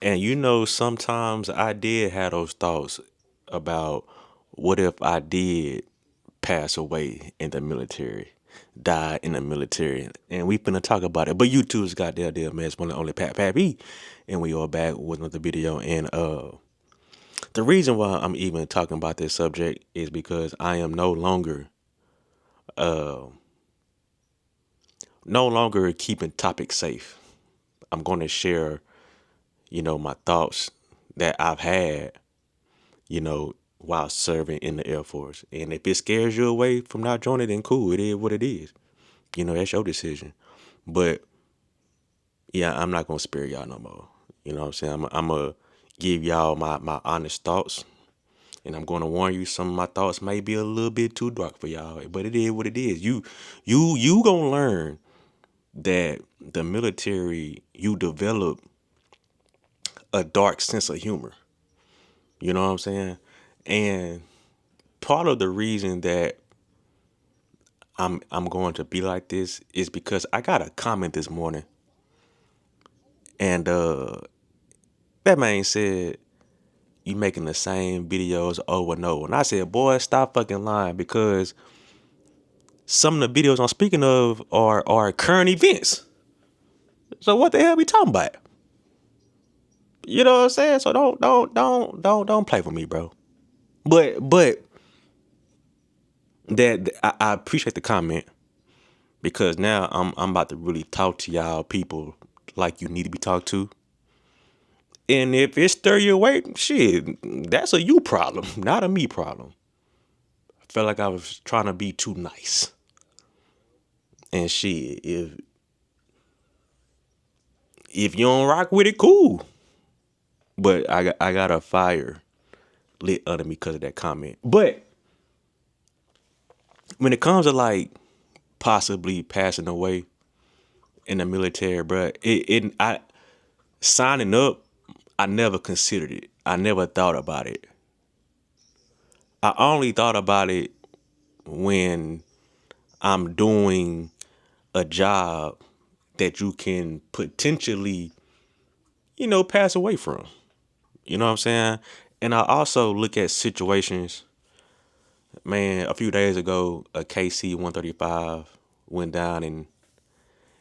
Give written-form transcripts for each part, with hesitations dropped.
And sometimes I did have those thoughts about what if I did pass away in the military, die in the military, and we finna talk about it. But you too is goddamn deal, man. It's one and only Pat B, and we are back with another video. And the reason why I'm even talking about this subject is because I am no longer keeping topics safe. I'm going to share, my thoughts that I've had, while serving in the Air Force. And if it scares you away from not joining, then cool. It is what it is. That's your decision. But yeah, I'm not gonna spare y'all no more. You know what I'm saying? I'm gonna give y'all my honest thoughts, and I'm gonna warn you. Some of my thoughts may be a little bit too dark for y'all, but it is what it is. You gonna learn that the military, you develop a dark sense of humor. You know what I'm saying? And part of the reason that I'm going to be like this is because I got a comment this morning, and that man said, "You making the same videos over and over." And I said, "Boy, stop fucking lying, because some of the videos I'm speaking of are current events. So what the hell we talking about?" You know what I'm saying? So don't play with me, bro. But I appreciate the comment, because now I'm about to really talk to y'all people like you need to be talked to. And if it stir you away, shit, that's a you problem, not a me problem. I felt like I was trying to be too nice. And shit, if you don't rock with it, cool. But I got a fire lit under me because of that comment. But when it comes to like possibly passing away in the military, bruh, I signing up, I never considered it. I never thought about it. I only thought about it when I'm doing a job that you can potentially, pass away from. You know what I'm saying? And I also look at situations. Man, a few days ago, a KC 135 went down, and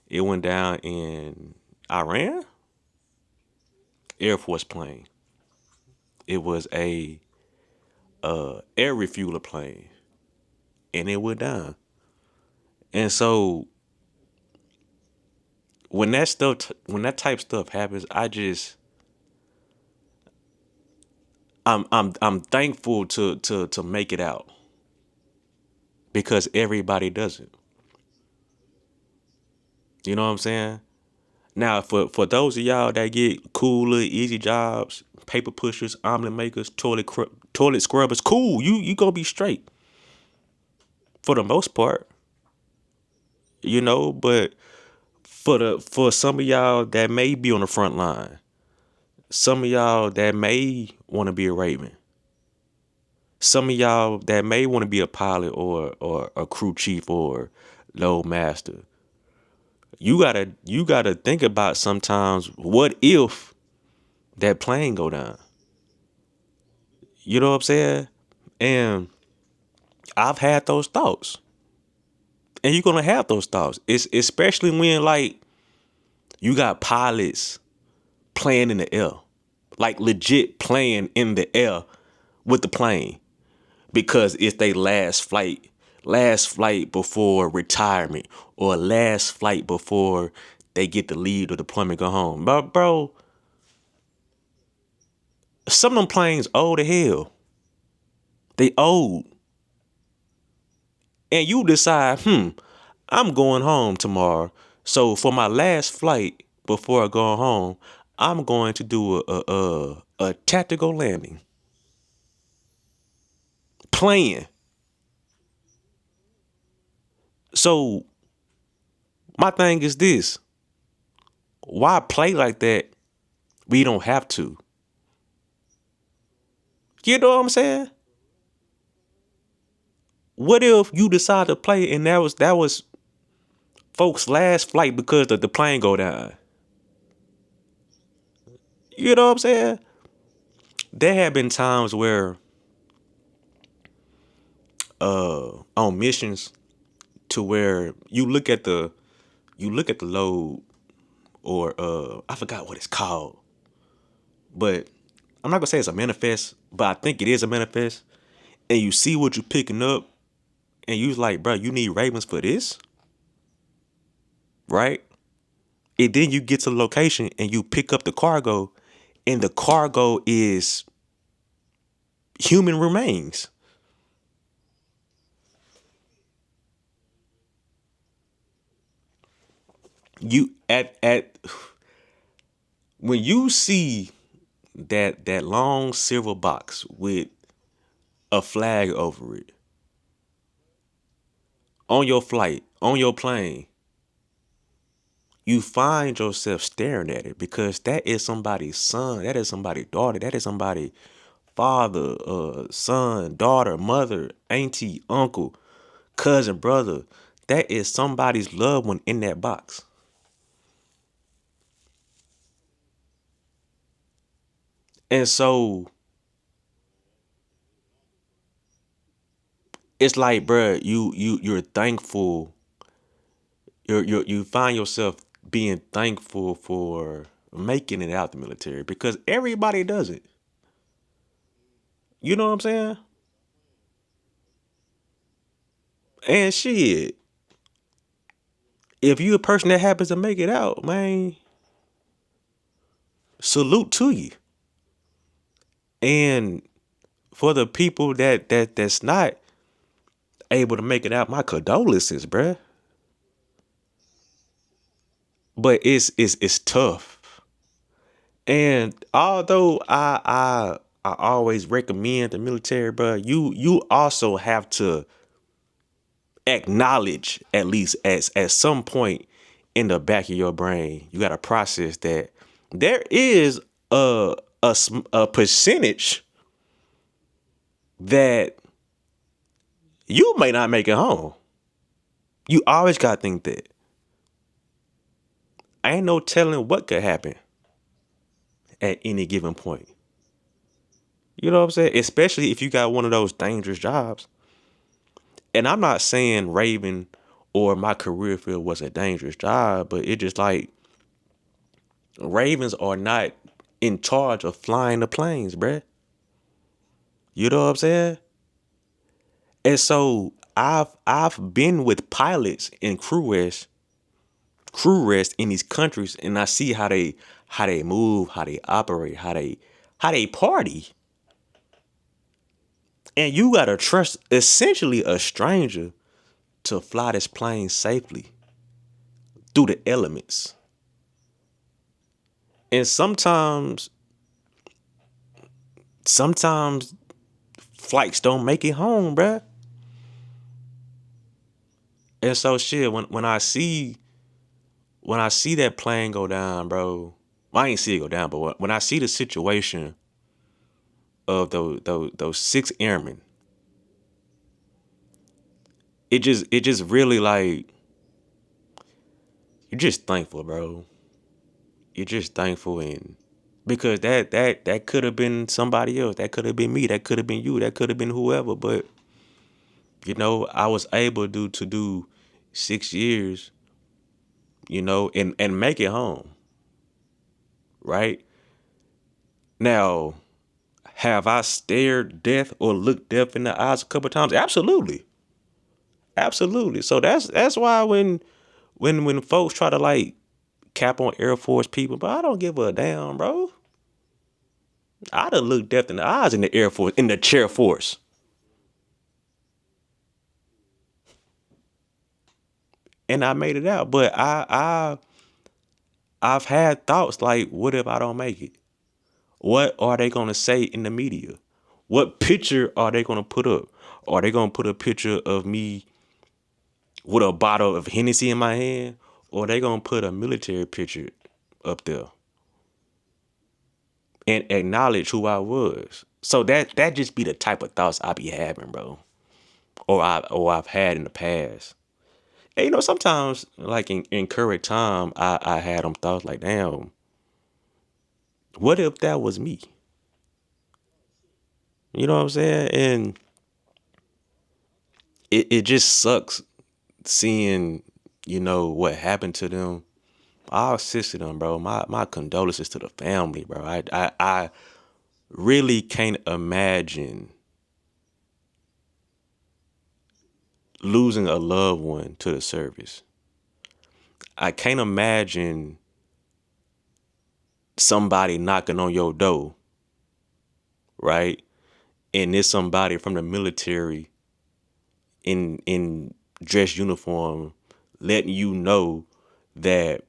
it went down in Iran. Air Force plane. It was a air refueler plane, and it went down. And so when that type stuff happens, I'm thankful to make it out, because everybody doesn't. You know what I'm saying? Now, for those of y'all that get cool, little easy jobs, paper pushers, omelet makers, toilet scrubbers, cool. You gonna be straight for the most part, But for some of y'all that may be on the front line, some of y'all that may want to be a Raven, some of y'all that may want to be a pilot or a crew chief or load master. You gotta think about sometimes, what if that plane go down? You know what I'm saying? And I've had those thoughts. And you're gonna have those thoughts. It's especially when like you got pilots playing in the air. Like legit playing in the air with the plane. Because it's their last flight before retirement, or last flight before they get to leave the deployment, go home. But bro, some of them planes old as hell. They old. And you decide, I'm going home tomorrow. So for my last flight before I go home, I'm going to do a tactical landing. Playing. So my thing is this: why play like that? We don't have to. You know what I'm saying? What if you decide to play and that was folks' last flight because the plane go down? You know what I'm saying? There have been times where on missions to where you look at the load or I forgot what it's called, but I'm not gonna say it's a manifest, but I think it is a manifest. And you see what you picking up, and you like, bro, you need ravens for this, right? And then you get to the location and you pick up the cargo, and the cargo is human remains. You at when you see that long silver box with a flag over it on your flight, on your plane, you find yourself staring at it because that is somebody's son, that is somebody's daughter, that is somebody's father, son, daughter, mother, auntie, uncle, cousin, brother. That is somebody's loved one in that box. And so it's like, bruh, you're thankful. You find yourself being thankful for making it out the military because everybody does it. You know what I'm saying? And shit, if you a person that happens to make it out, man, salute to you. And for the people that's not able to make it out, my condolences, bruh. But it's tough. And although I always recommend the military, bruh, you also have to acknowledge at least as at some point in the back of your brain, you got to process that there is a percentage that you may not make it home. You always got to think that. Ain't no telling what could happen at any given point. You know what I'm saying? Especially if you got one of those dangerous jobs. And I'm not saying Raven or my career field was a dangerous job, but it just like Ravens are not in charge of flying the planes, bruh. You know what I'm saying? And so I've been with pilots and crew rest in these countries, and I see how they move, how they operate, how they party. And you gotta trust essentially a stranger to fly this plane safely through the elements. And sometimes flights don't make it home, bruh. And so shit, when I see that plane go down, bro, well, I ain't see it go down, but when I see the situation of those six airmen, it just really like you're just thankful, bro. You're just thankful and because that could have been somebody else. That could have been me. That could have been you. That could have been whoever. But I was able to do 6 years, and make it home. Right now, have I stared death or looked death in the eyes a couple times? Absolutely, absolutely. So that's why when folks try to like cap on Air Force people, but I don't give a damn, bro. I'd have looked death in the eyes in the Air Force, in the chair force, and I made it out. But I've had thoughts like, what if I don't make it? What are they gonna say in the media? What picture are they gonna put up? Are they gonna put a picture of me with a bottle of Hennessy in my hand, or they gonna put a military picture up there and acknowledge who I was? So that just be the type of thoughts I be having, bro, or I've had in the past. And sometimes like in current time, I had them thoughts like, damn, What if that was me? You know what I'm saying? And it just sucks seeing, what happened to them. I'll assist them, bro. My condolences to the family, bro. I really can't imagine losing a loved one to the service. I can't imagine somebody knocking on your door, right? And there's somebody from the military in dress uniform letting you know that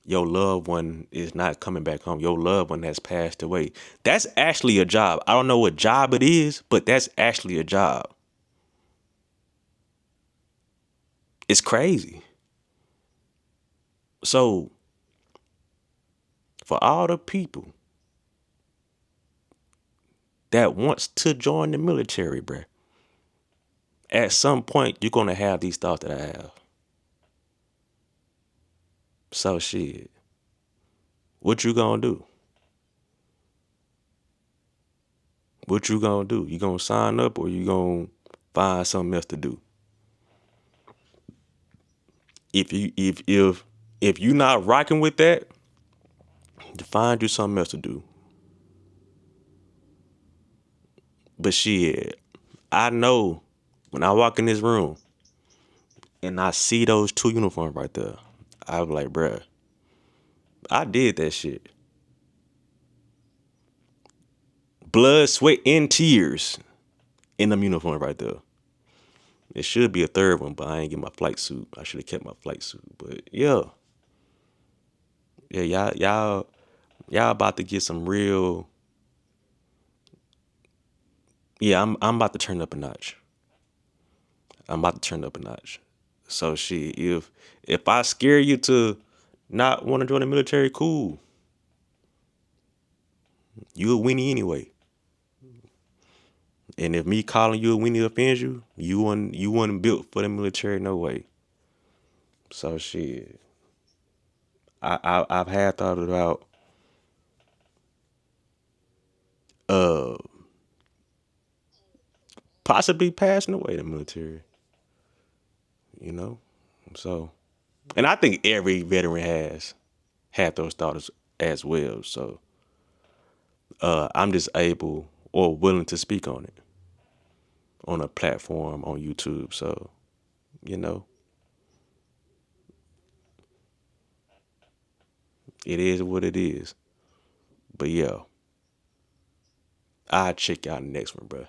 your loved one is not coming back home. Your loved one has passed away. That's actually a job. I don't know what job it is, but that's actually a job. It's crazy. So for all the people that wants to join the military, bruh, at some point you're gonna have these thoughts that I have. So shit, what you gonna do? What you gonna do? You gonna sign up or you gonna find something else to do? If you not rocking with that, to find you something else to do. But shit, I know when I walk in this room and I see those two uniforms right there, I was like, bruh, I did that shit. Blood, sweat, and tears in them uniforms right there. It should be a third one, but I ain't get my flight suit. I should have kept my flight suit. But yeah, yeah, y'all about to get some real. Yeah, I'm about to turn up a notch. I'm about to turn up a notch. So shit, if I scare you to not want to join the military, cool. You a weenie anyway. And if me calling you a weenie offends you, you weren't built for the military no way. So shit, I've had thought about uh possibly passing away the military. You know, so and I think every veteran has had those thoughts as well. So I'm just able or willing to speak on it on a platform on YouTube. So you know, it is what it is. But yeah, I'll check out the next one, bro.